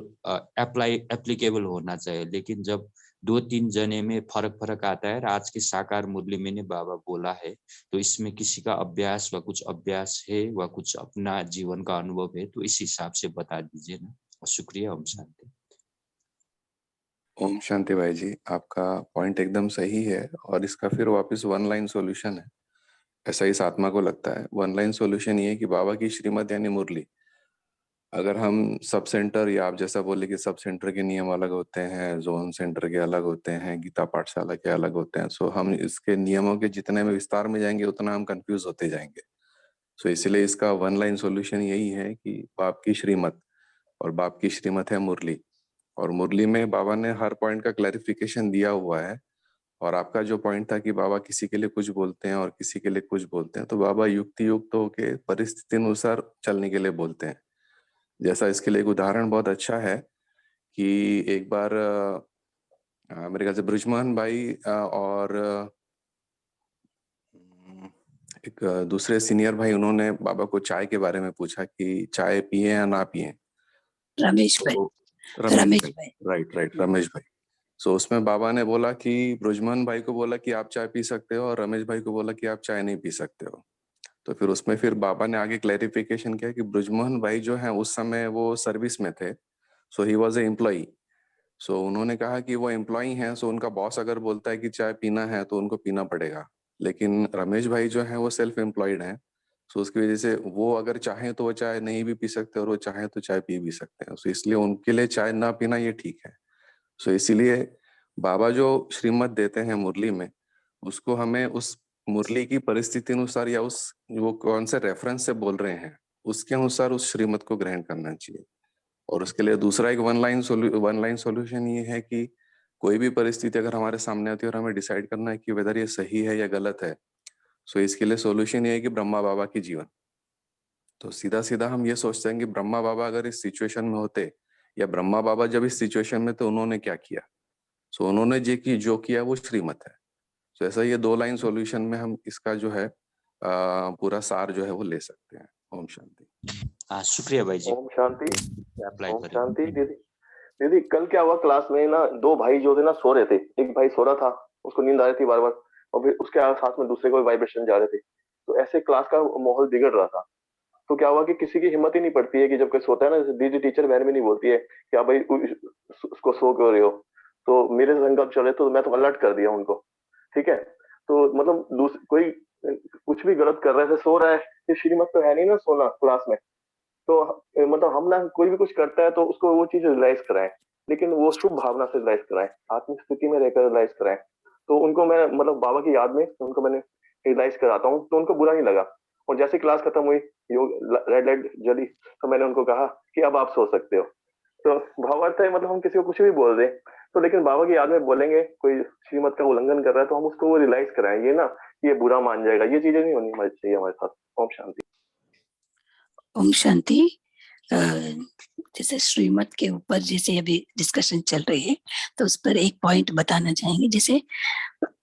एप्लीकेबल होना चाहिए, लेकिन जब 2-3 जने में फर्क आता है। आज के साकार मुरली में ने बाबा बोला है, तो इसमें किसी का अभ्यास व कुछ अभ्यास है व कुछ अपना जीवन का अनुभव है, तो इस हिसाब से बता दीजिए ना। शुक्रिया। ओम शांति। ओम शांति भाई जी, आपका पॉइंट एकदम सही है और इसका फिर वापस वन लाइन सॉल्यूशन है, ऐसा इस आत्मा को लगता है। वन लाइन सॉल्यूशन ये है कि बाबा की श्रीमत यानी मुरली, अगर हम सब सेंटर या आप जैसा बोले कि सब सेंटर के नियम अलग होते हैं, जोन सेंटर के अलग होते हैं, गीता पाठशाला के अलग होते हैं, सो हम इसके नियमों के जितने में विस्तार में जाएंगे उतना हम कंफ्यूज होते जाएंगे। सो इसलिए इसका वन लाइन सॉल्यूशन यही है कि बाप की श्रीमत, और बाप की श्रीमत है मुरली, और मुरली में बाबा ने हर पॉइंट का क्लैरिफिकेशन दिया हुआ है। और आपका जो पॉइंट था कि बाबा किसी के लिए कुछ बोलते हैं और किसी के लिए कुछ बोलते हैं, तो बाबा युक्ति युक्त होके परिस्थिति अनुसार चलने के लिए बोलते हैं। जैसा इसके लिए एक उदाहरण बहुत अच्छा है कि एक बार मेरे ख्याल से ब्रिजमोहन भाई और एक दूसरे सीनियर भाई, उन्होंने बाबा को चाय के बारे में पूछा कि चाय पिए या ना पिए। रमेश भाई, राइट, रमेश भाई। सो उसमें बाबा ने बोला कि ब्रिजमोहन भाई को बोला कि आप चाय पी सकते हो और रमेश भाई को बोला कि आप चाय नहीं पी सकते हो। तो फिर उसमें फिर बाबा ने आगे क्लैरिफिकेशन किया कि ब्रिजमोहन भाई जो है उस समय वो सर्विस में थे, सो ही वाज ए एम्प्लॉई। सो उन्होंने कहा कि वो एम्प्लॉई हैं, सो उनका बॉस अगर बोलता है कि चाय पीना है तो उनको पीना पड़ेगा। लेकिन रमेश भाई जो है वो सेल्फ एम्प्लॉयड हैं, सो उसकी वजह से वो अगर चाहें तो वो चाय नहीं भी पी सकते और वो चाहें तो चाय पी भी सकते हैं। सो इसलिए उनके लिए चाय ना पीना ये ठीक है। सो इसीलिए बाबा जो श्रीमत देते हैं मुरली में, उसको हमें उस मुरली की परिस्थिति अनुसार या उस वो कौन से रेफरेंस से बोल रहे हैं उसके अनुसार उस श्रीमत को ग्रहण करना चाहिए। और उसके लिए दूसरा एक वन लाइन सॉल्यूशन ये है कि कोई भी परिस्थिति अगर हमारे सामने आती है और हमें डिसाइड करना है कि वेदर ये सही है या गलत है, सो इसके लिए सॉल्यूशन ये है कि ब्रह्मा बाबा की जीवन। तो सीधा सीधा हम ये सोचते हैं कि ब्रह्मा बाबा अगर इस सिचुएशन में होते, या ब्रह्मा बाबा जब इस सिचुएशन में तो उन्होंने क्या किया। सो उन्होंने जो किया वो श्रीमत है। तो ऐसा ये 2 लाइन सॉल्यूशन में हम इसका जो है पूरा सार जो है वो ले सकते हैं। ओम शांति। शुक्रिया भाई जी। ओम शांति। अप्लाई ओम करें। शांति। दीदी कल क्या हुआ, क्लास में ना 2 भाई जो थे ना सो रहे थे। एक भाई सो रहा था, उसको नींद आ रही थी बार बार, और फिर उसके साथ में दूसरे को वाइब्रेशन जा रहे थे। तो ऐसे क्लास का माहौल बिगड़ रहा था। तो क्या हुआ कि किसी की हिम्मत ही नहीं पड़ती है कि जब कोई सोता है ना, जैसे दीदी टीचर बहन भी नहीं बोलती है कि आप भाई उसको सो क्यों रहे हो। तो मेरे संकल्प चले तो मैं तो अलर्ट कर दिया उनको, ठीक है। तो मतलब कोई कुछ भी गलत कर रहा है, सो रहा है, ये श्रीमत तो है नहीं ना सोना क्लास में। तो मतलब हम ना कोई भी कुछ करता है तो उसको वो चीज रियलाइज कराएं, लेकिन वो शुभ भावना से रियलाइज कराएं, आत्मिक स्थिति में रहकर रियलाइज कराएं। तो उनको मैं मतलब बाबा की याद में उनको मैंने रियलाइज कराता हूँ, तो उनको बुरा नहीं लगा। और जैसे क्लास खत्म हुई, रेड लाइट जली, तो मैंने उनको कहा कि अब आप सो सकते हो। तो भावार्थ है मतलब हम किसी को कुछ भी बोल दें तो, लेकिन बाबा की याद में बोलेंगे कोई श्रीमत का उल्लंघन कर रहा है तो हम उसको वो रियलाइज कराएं, ये ना ये बुरा मान जाएगा, ये चीजें नहीं होनी चाहिए हमारे साथ। ओम शांति। ओम शांति। जैसे श्रीमत के ऊपर जैसे अभी डिस्कशन चल रही है, तो उस पर एक पॉइंट बताना चाहेंगे। जैसे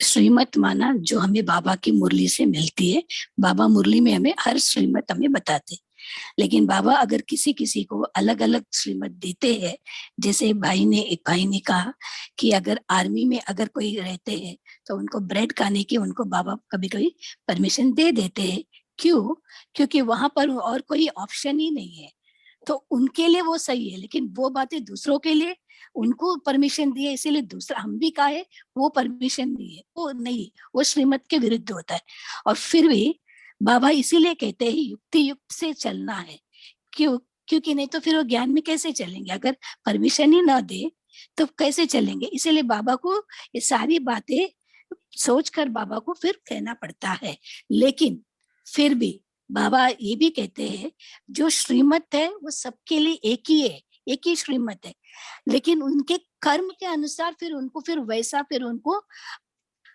श्रीमत माना जो हमें बाबा की मुरली से मिलती है, बाबा मुरली में हमें हर श्रीमत हमें बताते, लेकिन बाबा अगर किसी किसी को अलग अलग श्रीमत देते हैं, जैसे एक भाई ने कहा कि अगर आर्मी में अगर कोई रहते हैं तो उनको ब्रेड खाने की उनको बाबा कभी कभी परमिशन दे देते हैं। क्यों? क्योंकि वहां पर और कोई ऑप्शन ही नहीं है, तो उनके लिए वो सही है। लेकिन वो बातें दूसरों के लिए उनको परमिशन दिए, इसीलिए दूसरा हम भी कहे वो परमिशन दिए, वो नहीं, वो श्रीमत के विरुद्ध होता है। और फिर भी बाबा इसीलिए कहते हैं युक्ति युक्त से चलना है। क्यों? क्योंकि नहीं तो फिर वो ज्ञान में कैसे चलेंगे, अगर परमिशन ही ना दे तो कैसे चलेंगे। इसीलिए बाबा को ये सारी बातें सोचकर बाबा को फिर कहना पड़ता है। लेकिन फिर भी बाबा ये भी कहते हैं जो श्रीमत है वो सबके लिए एक ही है, एक ही श्रीमत है, लेकिन उनके कर्म के अनुसार फिर उनको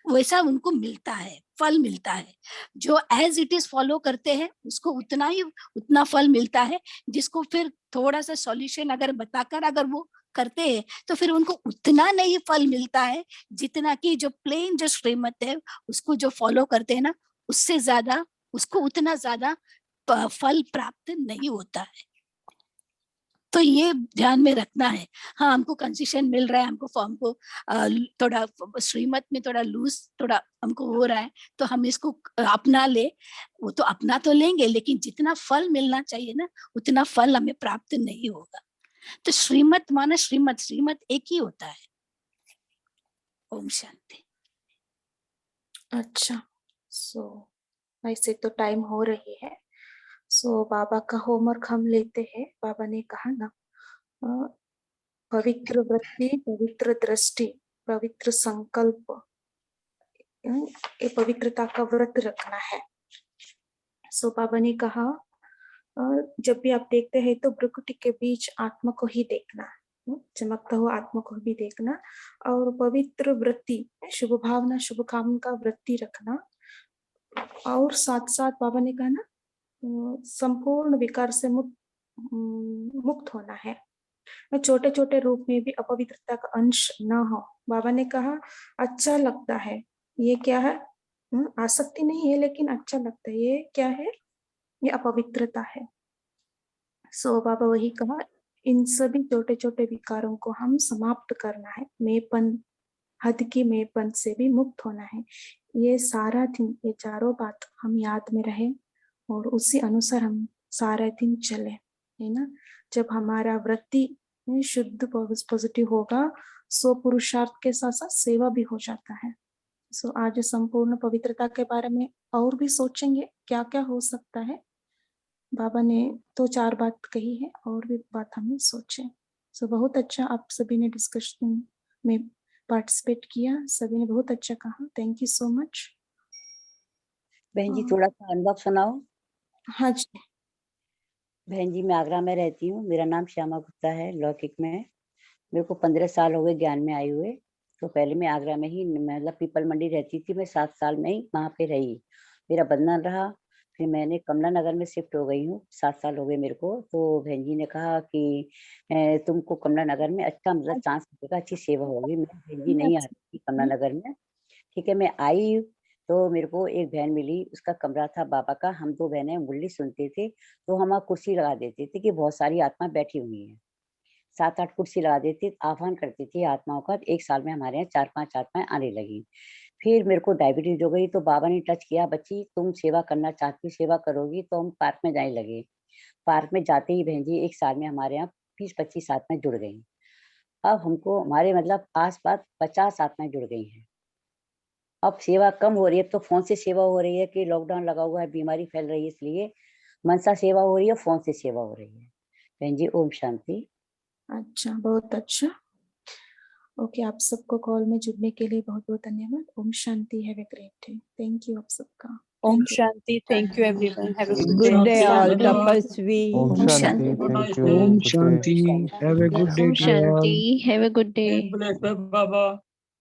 वैसा उनको मिलता है, फल मिलता है। जो एज इट इज फॉलो करते हैं उसको उतना फल मिलता है। जिसको फिर थोड़ा सा सॉल्यूशन अगर बताकर अगर वो करते हैं तो फिर उनको उतना नहीं फल मिलता है जितना कि जो प्लेन जो श्रीमत है उसको जो फॉलो करते हैं ना, उससे ज्यादा उसको उतना ज्यादा फल प्राप्त नहीं होता है। तो ये ध्यान में रखना है। हाँ, हमको कंसेशन मिल रहा है, हमको फॉर्म को थोड़ा श्रीमत में थोड़ा लूज थोड़ा हमको हो रहा है, तो हम इसको अपना ले। वो तो अपना तो लेंगे, लेकिन जितना फल मिलना चाहिए ना उतना फल हमें प्राप्त नहीं होगा। तो श्रीमत माना श्रीमत एक ही होता है। ओम शांति। अच्छा, वैसे तो टाइम हो रही है। बाबा का होमवर्क हम लेते हैं। बाबा ने कहा ना, पवित्र वृत्ति, पवित्र दृष्टि, पवित्र संकल्प, ये पवित्रता का व्रत रखना है। बाबा ने कहा जब भी आप देखते हैं तो भ्रुकुटी के बीच आत्मा को ही देखना, चमकता हुआ आत्मा को भी देखना, और पवित्र वृत्ति, शुभ भावना शुभ कामना का वृत्ति रखना। और साथ साथ बाबा ने कहा ना, संपूर्ण विकार से मुक्त होना है। छोटे छोटे रूप में भी अपवित्रता का अंश न हो। बाबा ने कहा अच्छा लगता है, ये क्या है, आसक्ति नहीं है लेकिन अच्छा लगता है, ये क्या है, ये अपवित्रता है। बाबा वही कहा, इन सभी छोटे छोटे विकारों को हम समाप्त करना है। मेपन, हद की मेपन से भी मुक्त होना है। ये सारा दिन, ये चारों बात हम याद में रहे और उसी अनुसार हम सारा दिन चले, है ना। जब हमारा वृत्ति शुद्ध पॉजिटिव होगा, पुरुषार्थ के साथ साथ सेवा भी हो जाता है। आज संपूर्ण पवित्रता के बारे में और भी सोचेंगे क्या क्या हो सकता है। बाबा ने तो 4 बात कही है, और भी बात हमें सोचे। बहुत अच्छा, आप सभी ने डिस्कशन में पार्टिसिपेट किया, सभी ने बहुत अच्छा कहा। Thank you so much. बहन जी थोड़ा सा अनुभव सुनाओ। हाँ जी। बहन जी, मैं आगरा में रहती हूँ, मेरा नाम श्यामा गुप्ता है, लौकिक में। मेरे को 15 साल हो गए ज्ञान में आए हुए। तो पहले मैं आगरा में ही मतलब पीपल मंडी रहती थी, मैं 7 साल में ही वहाँ पे रही, मेरा बंधन रहा। फिर मैंने कमला नगर में शिफ्ट हो गई हूँ, 7 साल हो गए मेरे को। तो बहन जी ने कहा कि तुमको कमला नगर में अच्छा मतलब चांस मिलेगा, अच्छी सेवा होगी। मैं बहन जी नहीं आती थी कमला नगर में, ठीक है। मैं आई तो मेरे को एक बहन मिली, उसका कमरा था बाबा का। हम 2 बहनें मुरली सुनते थे, तो हम कुर्सी लगा देते थे कि बहुत सारी आत्मा बैठी हुई है। 7-8 कुर्सी लगा देते, आह्वान करती थी आत्माओं का। 1 साल में हमारे यहाँ 4-5 आत्माएं आने लगी। फिर मेरे को डायबिटीज हो गई, तो बाबा ने टच किया, बच्ची तुम सेवा करना चाहती, सेवा करोगी तो हम पार्क में जाने लगे। पार्क में जाते ही बहन जी 1 साल में हमारे यहाँ 20-25 आत्माएं जुड़ गई। अब हमको हमारे मतलब आस-पास 50 आत्माएं जुड़ गई हैं। अब सेवा कम हो रही है, तो फोन से सेवा हो रही है कि लॉकडाउन लगा हुआ है, बीमारी फैल रही है, इसलिए मनसा सेवा हो रही है, फोन से सेवा हो रही है। बहन जी ओम शांति। अच्छा, बहुत अच्छा। ओके, आप सबको कॉल में जुड़ने के लिए बहुत बहुत धन्यवाद। ओम शांति। Have a great day. Thank you आप सबका। ओम शांति। Thank you everyone. Have a good day all तपस्वी। ओम शांति। Thank you. ओम शांति। हैव ए गुड डे ओम टू ऑल। शांति। Have a good day. Baba.